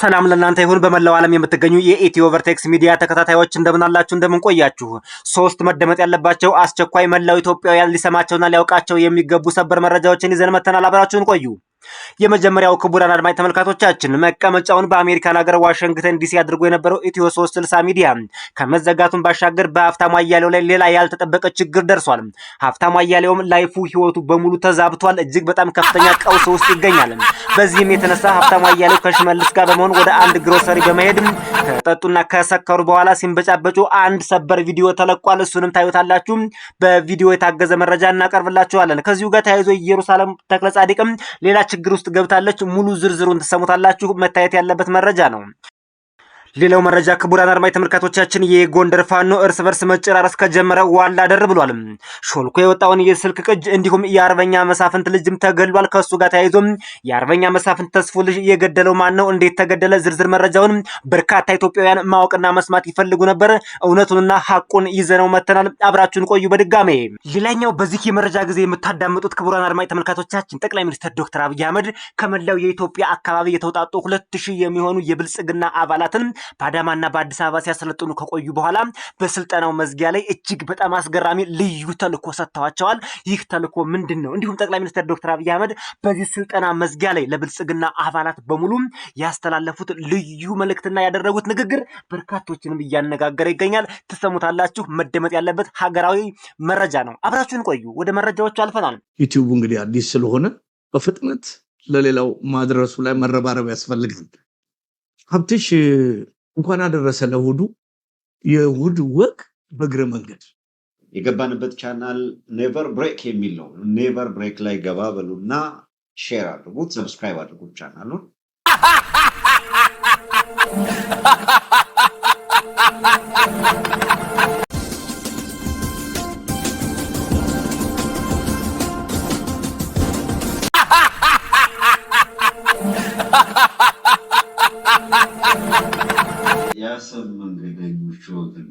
ሰላም ለእናንተ ይሁን። በመላው ዓለም የምትገኙ የኢትዮ ቨርቴክስ ሚዲያ ተከታታዮች እንደምን አላችሁ? እንደምን ቆያችሁ? ሶስት መደመጥ ያለባቸው አስቸኳይ መላው ኢትዮጵያውያን ሊሰማቸውና ሊያውቃቸው የሚገቡ ሰበር መረጃዎችን ይዘን መተናል። አብራችሁን ቆዩ። የመጀመሪያው ክቡራን አድማጭ ተመልካቾቻችን መቀመጫውን በአሜሪካን ሀገር ዋሽንግተን ዲሲ አድርጎ የነበረው ኢትዮ 360 ሚዲያ ከመዘጋቱን ባሻገር በሀብታሙ አያሌው ላይ ሌላ ያልተጠበቀ ችግር ደርሷል። ሀብታሙ አያሌውም ላይፉ ህይወቱ በሙሉ ተዛብቷል። እጅግ በጣም ከፍተኛ ቀውስ ውስጥ ይገኛል። በዚህም የተነሳ ሀብታሙ አያሌው ከሽመልስ ጋር በመሆን ወደ አንድ ግሮሰሪ በመሄድ ከጠጡና ከሰከሩ በኋላ ሲንበጫበጩ አንድ ሰበር ቪዲዮ ተለቋል። እሱንም ታዩታላችሁ። በቪዲዮ የታገዘ መረጃ እናቀርብላችኋለን። ከዚሁ ጋር ተያይዞ ኢየሩሳሌም ተክለጻድቅም ሌላ ችግር ውስጥ ገብታለች። ሙሉ ዝርዝሩን ትሰሙታላችሁ። መታየት ያለበት መረጃ ነው። ሌላው መረጃ ክቡራን አድማጭ ተመልካቾቻችን የጎንደር ፋኖ እርስ በርስ መጨራረስ ከጀመረ ዋላ ደር ብሏል። ሾልኮ የወጣውን የስልክ ቅጅ እንዲሁም የአርበኛ መሳፍንት ልጅም ተገድሏል። ከሱ ጋር ተያይዞ የአርበኛ መሳፍንት ተስፎ ልጅ የገደለው ማን ነው? እንዴት ተገደለ? ዝርዝር መረጃውን በርካታ ኢትዮጵያውያን ማወቅና መስማት ይፈልጉ ነበር። እውነቱንና ሐቁን ይዘነው መተናል። አብራችሁን ቆዩ። በድጋሜ ሌላኛው በዚህ የመረጃ ጊዜ የምታዳምጡት ክቡራን አድማጭ ተመልካቾቻችን ጠቅላይ ሚኒስትር ዶክተር አብይ አህመድ ከመላው የኢትዮጵያ አካባቢ የተውጣጡ 2000 የሚሆኑ የብልጽግና አባላትን በአዳማና በአዲስ አበባ ሲያሰለጥኑ ከቆዩ በኋላ በስልጠናው መዝጊያ ላይ እጅግ በጣም አስገራሚ ልዩ ተልዕኮ ሰጥተዋቸዋል። ይህ ተልዕኮ ምንድን ነው? እንዲሁም ጠቅላይ ሚኒስትር ዶክተር አብይ አህመድ በዚህ ስልጠና መዝጊያ ላይ ለብልጽግና አባላት በሙሉ ያስተላለፉት ልዩ መልእክትና ያደረጉት ንግግር በርካቶችንም እያነጋገረ ይገኛል። ትሰሙታላችሁ። መደመጥ ያለበት ሀገራዊ መረጃ ነው። አብራችሁን ቆዩ። ወደ መረጃዎቹ አልፈናል። ዩቲዩብ እንግዲህ አዲስ ስለሆነ በፍጥነት ለሌላው ማድረሱ ላይ መረባረብ ያስፈልጋል። ሀብትሽ እንኳን አደረሰ ለእሑዱ። የእሑድ ወግ በእግረ መንገድ የገባንበት ቻናል ኔቨር ብሬክ የሚል ነው። ኔቨር ብሬክ ላይ ገባ በሉና ሼር አድርጉት፣ ሰብስክራይብ አድርጉት ቻናሉን። የአሰብ መንገደኞች ወግን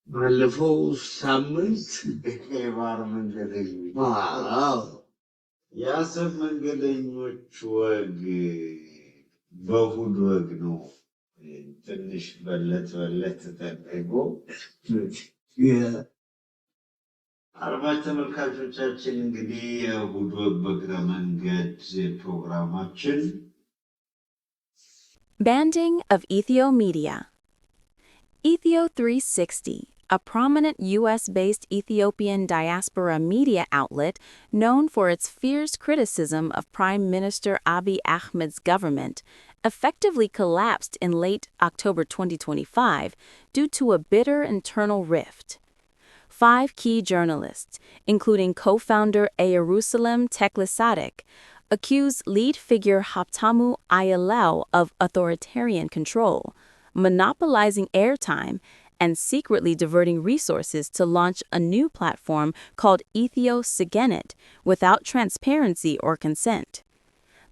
ባለፈው ሳምንት የባህር መንገደኞች የአሰብ መንገደኞች ወግ በእሑድ ወግ ነው። ትንሽ በለት ተደርጎ አድማጭ ተመልካቾቻችን እንግዲህ የእሑድ ወግ በእግረ መንገድ ፕሮግራማችን Banding of Ethio Media. Ethio 360, a prominent U.S.-based Ethiopian diaspora media outlet known for its fierce criticism of Prime Minister Abiy Ahmed's government, effectively collapsed in late October 2025 due to a bitter internal rift. 5 key journalists, including co-founder Jerusalem Teklesadik, accuse lead figure Haptamu Ayalew of authoritarian control, monopolizing airtime, and secretly diverting resources to launch a new platform called Ethio Sigenet without transparency or consent.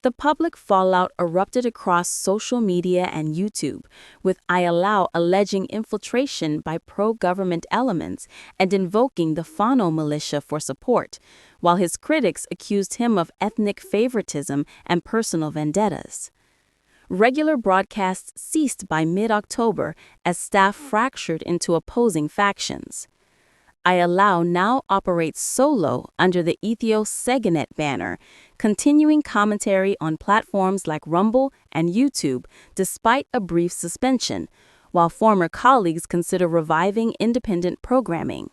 The public fallout erupted across social media and YouTube, with Ayalew alleging infiltration by pro-government elements and invoking the Fano militia for support, while his critics accused him of ethnic favoritism and personal vendettas. Regular broadcasts ceased by mid-October as staff fractured into opposing factions. Ayalew now operates solo under the Ethio Sigenet banner, continuing commentary on platforms like Rumble and YouTube despite a brief suspension, while former colleagues consider reviving independent programming.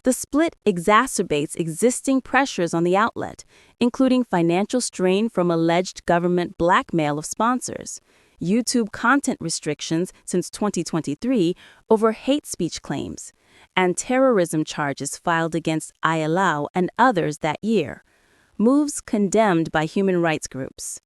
The split exacerbates existing pressures on the outlet, including financial strain from alleged government blackmail of sponsors, YouTube content restrictions since 2023 over hate speech claims, and terrorism charges filed against Ayalew and others that year, moves condemned by human rights groups.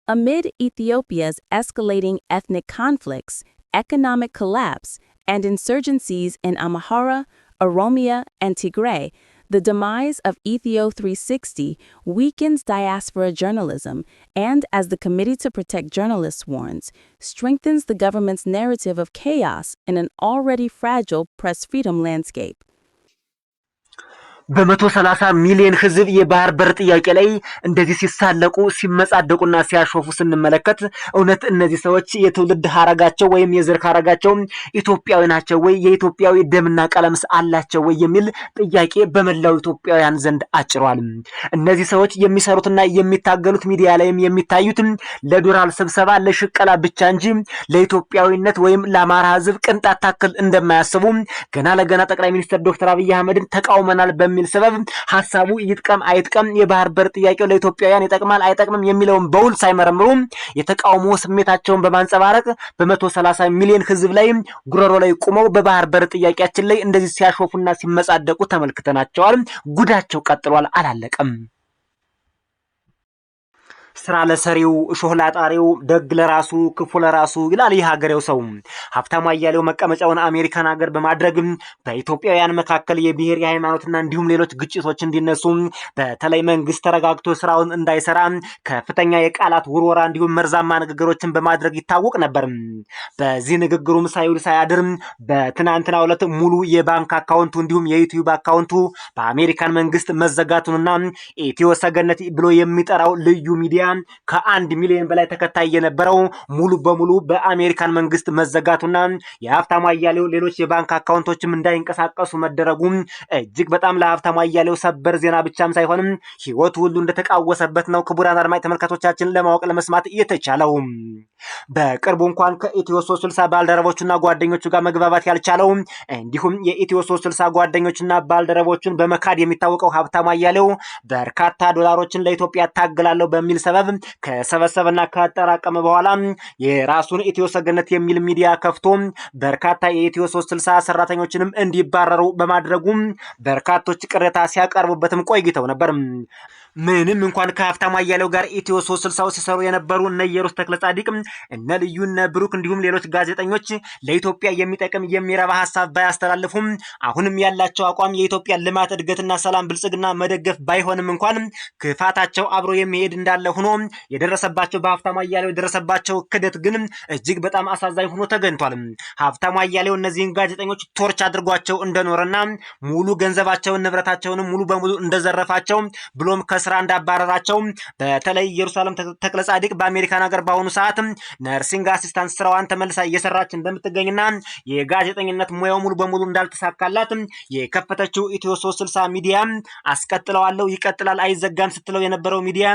Amid Ethiopia's escalating ethnic conflicts, economic collapse, and insurgencies in Amhara, Oromia, and Tigray, the demise of Ethio 360 weakens diaspora journalism and, as the Committee to Protect Journalists warns, strengthens the government's narrative of chaos in an already fragile press freedom landscape. በ130 ሚሊዮን ህዝብ የባህር በር ጥያቄ ላይ እንደዚህ ሲሳለቁ ሲመጻደቁና ሲያሾፉ ስንመለከት እውነት እነዚህ ሰዎች የትውልድ ሀረጋቸው ወይም የዘር ሀረጋቸው ኢትዮጵያዊ ናቸው ወይ? የኢትዮጵያዊ ደምና ቀለምስ አላቸው ወይ? የሚል ጥያቄ በመላው ኢትዮጵያውያን ዘንድ አጭሯል። እነዚህ ሰዎች የሚሰሩትና የሚታገሉት ሚዲያ ላይም የሚታዩት ለዶላር ስብሰባ ለሽቀላ ብቻ እንጂ ለኢትዮጵያዊነት ወይም ለአማራ ህዝብ ቅንጣት ታክል እንደማያስቡ ገና ለገና ጠቅላይ ሚኒስትር ዶክተር አብይ አህመድን ተቃውመናል በሚል ሰበብ ሐሳቡ ይጥቀም አይጥቀም የባህር በር ጥያቄው ለኢትዮጵያውያን ይጠቅማል አይጠቅምም የሚለውን በውል ሳይመረምሩ የተቃውሞ ስሜታቸውን በማንጸባረቅ በ130 ሚሊዮን ህዝብ ላይ ጉረሮ ላይ ቆመው በባህር በር ጥያቄያችን ላይ እንደዚህ ሲያሾፉና ሲመጻደቁ ተመልክተናቸዋል። ጉዳቸው ቀጥሏል፣ አላለቀም። ስራ ለሰሪው እሾህ ላጣሪው ደግ ለራሱ ክፉ ለራሱ ይላል የሀገሬው ሰው። ሀብታሙ አያሌው መቀመጫውን አሜሪካን ሀገር በማድረግ በኢትዮጵያውያን መካከል የብሔር የሃይማኖትና እንዲሁም ሌሎች ግጭቶች እንዲነሱ በተለይ መንግስት ተረጋግቶ ስራውን እንዳይሰራ ከፍተኛ የቃላት ውርወራ እንዲሁም መርዛማ ንግግሮችን በማድረግ ይታወቅ ነበር። በዚህ ንግግሩም ሳይውል ሳያድር በትናንትናው ዕለት ሙሉ የባንክ አካውንቱ እንዲሁም የዩቲዩብ አካውንቱ በአሜሪካን መንግስት መዘጋቱንና ኢትዮ ሰገነት ብሎ የሚጠራው ልዩ ሚዲያ ከ1 ሚሊዮን በላይ ተከታይ የነበረው ሙሉ በሙሉ በአሜሪካን መንግስት መዘጋቱና የሀብታሙ አያሌው ሌሎች የባንክ አካውንቶችም እንዳይንቀሳቀሱ መደረጉ እጅግ በጣም ለሀብታሙ አያሌው ሰበር ዜና ብቻም ሳይሆንም ህይወቱ ሁሉ እንደተቃወሰበት ነው ክቡራን አድማጭ ተመልካቾቻችን ለማወቅ ለመስማት የተቻለው። በቅርቡ እንኳን ከኢትዮ 360 ባልደረቦቹና ጓደኞቹ ጋር መግባባት ያልቻለው እንዲሁም የኢትዮ 360 ጓደኞቹና ባልደረቦቹን በመካድ የሚታወቀው ሀብታሙ አያሌው በርካታ ዶላሮችን ለኢትዮጵያ ታገላለሁ በሚል ሰበብ ከሰበሰበና ካጠራቀመ በኋላ የራሱን ኢትዮ ሰገነት የሚል ሚዲያ ከፍቶ በርካታ የኢትዮ 360 ሰራተኞችንም እንዲባረሩ በማድረጉ በርካቶች ቅሬታ ሲያቀርቡበትም ቆይተው ነበር። ምንም እንኳን ከሀብታሙ አያሌው ጋር ኢትዮ 360 ሲሰሩ የነበሩ እነ ኢየሩስ ተክለጻዲቅ እነ ልዩ እነ ብሩክ እንዲሁም ሌሎች ጋዜጠኞች ለኢትዮጵያ የሚጠቅም የሚረባ ሀሳብ ባያስተላልፉም አሁንም ያላቸው አቋም የኢትዮጵያ ልማት እድገትና ሰላም ብልጽግና መደገፍ ባይሆንም እንኳን ክፋታቸው አብሮ የሚሄድ እንዳለ ሆኖ የደረሰባቸው በሀብታሙ አያሌው የደረሰባቸው ክደት ግን እጅግ በጣም አሳዛኝ ሆኖ ተገኝቷል። ሀብታሙ አያሌው እነዚህን ጋዜጠኞች ቶርች አድርጓቸው እንደኖረና ሙሉ ገንዘባቸውን ንብረታቸውን ሙሉ በሙሉ እንደዘረፋቸው ብሎም ስራ እንዳባረራቸው በተለይ ኢየሩሳሌም ተክለጻዲቅ በአሜሪካን ሀገር በአሁኑ ሰዓት ነርሲንግ አሲስታንት ስራዋን ተመልሳ እየሰራች እንደምትገኝና የጋዜጠኝነት ሙያው ሙሉ በሙሉ እንዳልተሳካላት የከፈተችው ኢትዮ 360 ሚዲያ አስቀጥለዋለሁ ይቀጥላል አይዘጋም ስትለው የነበረው ሚዲያ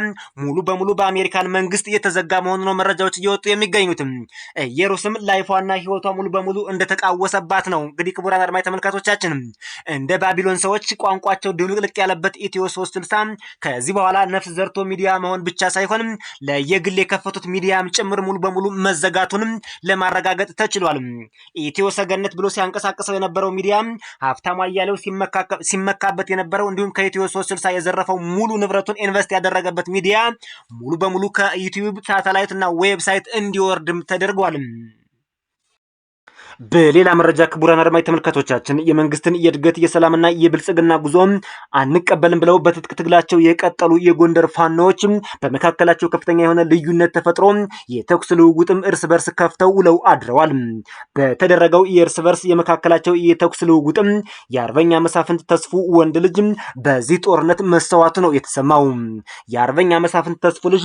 ሙሉ በሙሉ በአሜሪካን መንግስት የተዘጋ መሆኑ ነው መረጃዎች እየወጡ የሚገኙት። ኢየሩስም ላይፏና ህይወቷ ሙሉ በሙሉ እንደተቃወሰባት ነው። እንግዲህ ክቡራን አድማጭ ተመልካቾቻችን እንደ ባቢሎን ሰዎች ቋንቋቸው ድብልቅልቅ ያለበት ኢትዮ 360 ከዚህ በኋላ ነፍስ ዘርቶ ሚዲያ መሆን ብቻ ሳይሆን ለየግል የከፈቱት ሚዲያም ጭምር ሙሉ በሙሉ መዘጋቱንም ለማረጋገጥ ተችሏል። ኢትዮ ሰገነት ብሎ ሲያንቀሳቅሰው የነበረው ሚዲያ ሀብታሙ አያሌው ሲመካበት የነበረው እንዲሁም ከኢትዮ 360 የዘረፈው ሙሉ ንብረቱን ኢንቨስት ያደረገበት ሚዲያ ሙሉ በሙሉ ከዩቲዩብ ሳተላይት እና ዌብሳይት እንዲወርድም ተደርጓል። በሌላ መረጃ ክቡራን አድማጭ ተመልካቾቻችን የመንግስትን የእድገት የሰላምና የብልጽግና ጉዞ አንቀበልም ብለው በትጥቅ ትግላቸው የቀጠሉ የጎንደር ፋኖዎች በመካከላቸው ከፍተኛ የሆነ ልዩነት ተፈጥሮ የተኩስ ልውውጥም እርስ በርስ ከፍተው ውለው አድረዋል። በተደረገው የእርስ በርስ የመካከላቸው የተኩስ ልውውጥም የአርበኛ መሳፍንት ተስፉ ወንድ ልጅ በዚህ ጦርነት መሰዋቱ ነው የተሰማው። የአርበኛ መሳፍንት ተስፉ ልጅ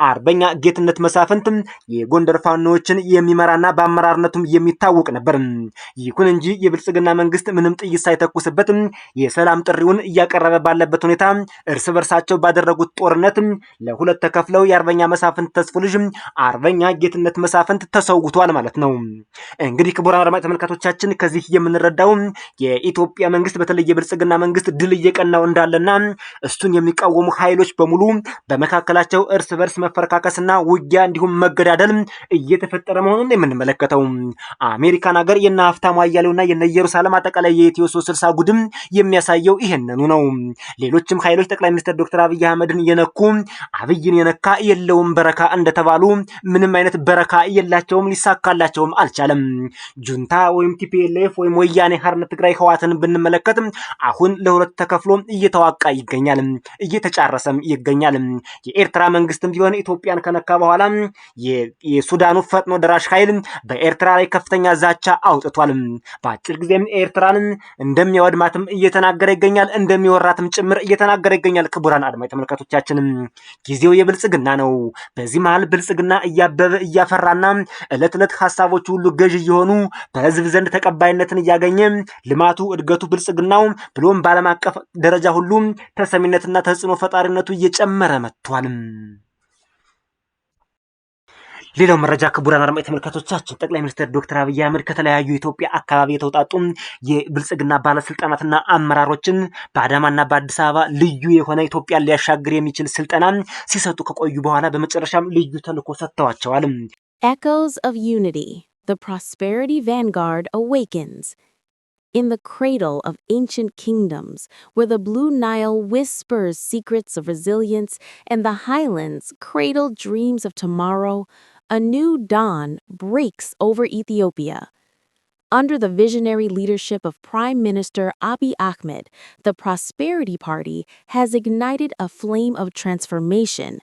አርበኛ ጌትነት መሳፍንት የጎንደር ፋኖዎችን የሚመራና በአመራርነቱም የሚታወቅ ነበር። ይሁን እንጂ የብልጽግና መንግስት ምንም ጥይት ሳይተኩስበት የሰላም ጥሪውን እያቀረበ ባለበት ሁኔታ እርስ በርሳቸው ባደረጉት ጦርነት ለሁለት ተከፍለው የአርበኛ መሳፍንት ተስፉ ልጅ አርበኛ ጌትነት መሳፍንት ተሰውቷል ማለት ነው። እንግዲህ ክቡራን አድማጭ ተመልካቾቻችን ከዚህ የምንረዳው የኢትዮጵያ መንግስት በተለይ የብልጽግና መንግስት ድል እየቀናው እንዳለና እሱን የሚቃወሙ ኃይሎች በሙሉ በመካከላቸው እርስ በርስ መፈረካከስና ውጊያ እንዲሁም መገዳደል እየተፈጠረ መሆኑን የምንመለከተው አሜሪካን ሀገር የነ ሀብታሙ አያሌውና የነ ኢየሩሳሌም አጠቃላይ የኢትዮ 360 ጉድም የሚያሳየው ይሄንኑ ነው። ሌሎችም ኃይሎች ጠቅላይ ሚኒስትር ዶክተር አብይ አህመድን የነኩ አብይን የነካ የለውም በረካ እንደተባሉ ምንም አይነት በረካ የላቸውም፣ ሊሳካላቸውም አልቻለም። ጁንታ ወይም ቲፒኤልኤፍ ወይም ወያኔ ሓርነት ትግራይ ህወሓትን ብንመለከት አሁን ለሁለት ተከፍሎ እየተዋቃ ይገኛል፣ እየተጫረሰም ይገኛል። የኤርትራ መንግስትም ቢሆን ኢትዮጵያን ከነካ በኋላ የሱዳኑ ፈጥኖ ደራሽ ኃይል በኤርትራ ላይ ከፍተኛ ዛቻ ዛቻ አውጥቷል። በአጭር ጊዜም ኤርትራን እንደሚያወድማትም እየተናገረ ይገኛል። እንደሚወራትም ጭምር እየተናገረ ይገኛል። ክቡራን አድማጭ ተመልካቾቻችን ጊዜው የብልጽግና ነው። በዚህ መሃል ብልጽግና እያበበ እያፈራና ዕለት ዕለት ሀሳቦቹ ሁሉ ገዥ እየሆኑ በህዝብ ዘንድ ተቀባይነትን እያገኘ ልማቱ፣ እድገቱ፣ ብልጽግናው ብሎም በዓለም አቀፍ ደረጃ ሁሉ ተሰሚነትና ተጽዕኖ ፈጣሪነቱ እየጨመረ መጥቷል። ሌላው መረጃ ክቡራን አድማጭ ተመልካቾቻችን ጠቅላይ ሚኒስትር ዶክተር አብይ አህመድ ከተለያዩ የኢትዮጵያ አካባቢ የተውጣጡ የብልጽግና ባለስልጣናትና አመራሮችን በአዳማና በአዲስ አበባ ልዩ የሆነ ኢትዮጵያን ሊያሻግር የሚችል ስልጠና ሲሰጡ ከቆዩ በኋላ በመጨረሻም ልዩ ተልዕኮ ሰጥተዋቸዋል። Echoes of Unity, the Prosperity Vanguard awakens. In the cradle of ancient kingdoms, where the Blue Nile whispers secrets of resilience and the highlands cradle dreams of tomorrow, a new dawn breaks over Ethiopia. Under the visionary leadership of Prime Minister Abiy Ahmed, the Prosperity Party has ignited a flame of transformation,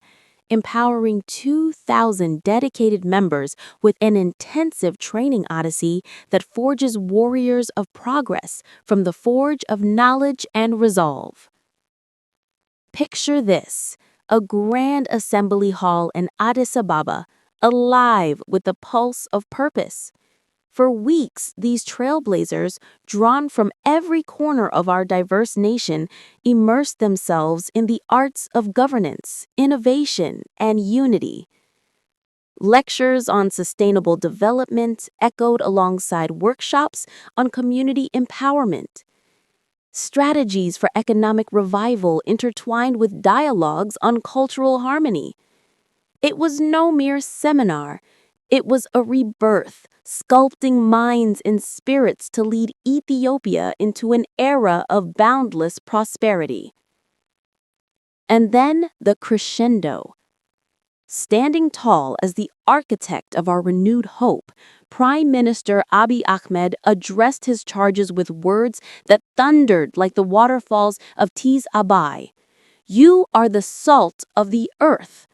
empowering 2,000 dedicated members with an intensive training odyssey that forges warriors of progress from the forge of knowledge and resolve. Picture this, a grand assembly hall in Addis Ababa, alive with the pulse of purpose. For weeks, these trailblazers, drawn from every corner of our diverse nation, immersed themselves in the arts of governance, innovation, and unity. Lectures on sustainable development echoed alongside workshops on community empowerment. Strategies for economic revival intertwined with dialogues on cultural harmony. It was no mere seminar. It was a rebirth, sculpting minds and spirits to lead Ethiopia into an era of boundless prosperity. And then the crescendo. Standing tall as the architect of our renewed hope, Prime Minister Abiy Ahmed addressed his charges with words that thundered like the waterfalls of Tiz Abai. You are the salt of the earth.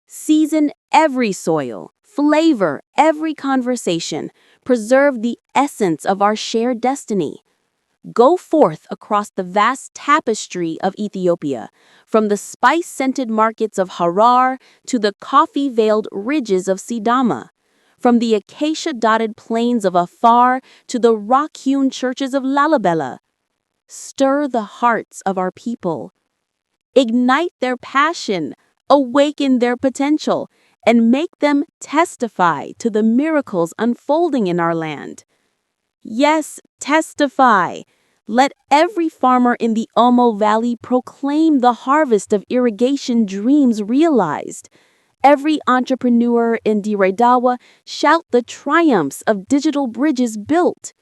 Season every soil, flavor every conversation, preserve the essence of our shared destiny. Go forth across the vast tapestry of Ethiopia, from the spice-scented markets of Harar to the coffee-veiled ridges of Sidama, from the acacia-dotted plains of Afar to the rock-hewn churches of Lalibela. Stir the hearts of our people. Ignite their passion, awaken their potential, and make them testify to the miracles unfolding in our land. Yes, testify. Let every farmer in the Omo Valley proclaim the harvest of irrigation dreams realized. Every entrepreneur in Diredawa shout the triumphs of digital bridges built.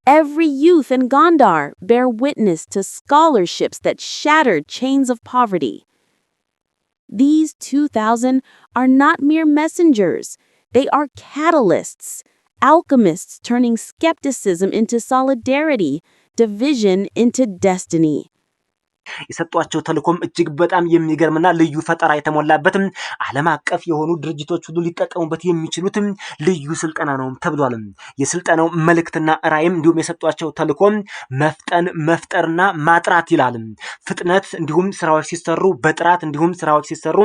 Every youth in Gondar bear witness to scholarships that shattered chains of poverty. These 2,000 are not mere messengers. They are catalysts, alchemists turning skepticism into solidarity, division into destiny. የሰጧቸው ተልዕኮም እጅግ በጣም የሚገርምና ልዩ ፈጠራ የተሞላበትም ዓለም አቀፍ የሆኑ ድርጅቶች ሁሉ ሊጠቀሙበት የሚችሉትም ልዩ ስልጠና ነው ተብሏል። የስልጠናው መልእክትና ራዕይም እንዲሁም የሰጧቸው ተልዕኮም መፍጠን፣ መፍጠርና ማጥራት ይላል። ፍጥነት እንዲሁም ስራዎች ሲሰሩ በጥራት እንዲሁም ስራዎች ሲሰሩ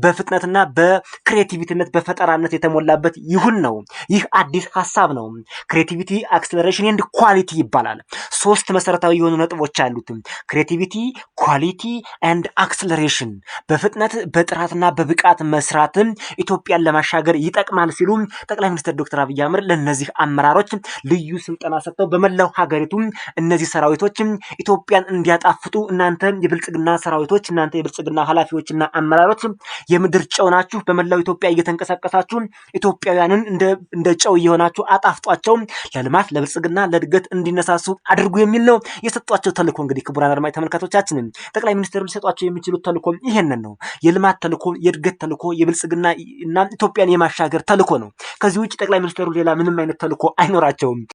በፍጥነትና በክሬቲቪቲነት በፈጠራነት የተሞላበት ይሁን ነው። ይህ አዲስ ሀሳብ ነው። ክሬቲቪቲ፣ አክሰለሬሽን ኤንድ ኳሊቲ ይባላል። ሶስት መሰረታዊ የሆኑ ነጥቦች አሉት። ክሬቲቪቲ፣ ኳሊቲ ኤንድ አክሰለሬሽን በፍጥነት በጥራትና በብቃት መስራትን ኢትዮጵያን ለማሻገር ይጠቅማል ሲሉ ጠቅላይ ሚኒስትር ዶክተር አብይ አህመድ ለነዚህ አመራሮች ልዩ ስልጠና ሰጥተው በመላው ሀገሪቱ እነዚህ ሰራዊቶች ኢትዮጵያን እንዲያጣፍጡ እናንተ የብልጽግና ሰራዊቶች እናንተ የብልጽግና ኃላፊዎችና አመራሮች የምድር ጨው ናችሁ። በመላው ኢትዮጵያ እየተንቀሳቀሳችሁ ኢትዮጵያውያንን እንደ ጨው እየሆናችሁ አጣፍጧቸው ለልማት ለብልጽግና ለእድገት እንዲነሳሱ አድርጉ የሚል ነው የሰጧቸው ተልዕኮ። እንግዲህ ክቡራን አድማጭ ተመልካቾቻችን ጠቅላይ ሚኒስትሩ ሊሰጧቸው የሚችሉት ተልዕኮ ይሄንን ነው። የልማት ተልዕኮ፣ የእድገት ተልዕኮ፣ የብልጽግና እና ኢትዮጵያን የማሻገር ተልዕኮ ነው። ከዚህ ውጭ ጠቅላይ ሚኒስትሩ ሌላ ምንም አይነት ተልዕኮ አይኖራቸውም።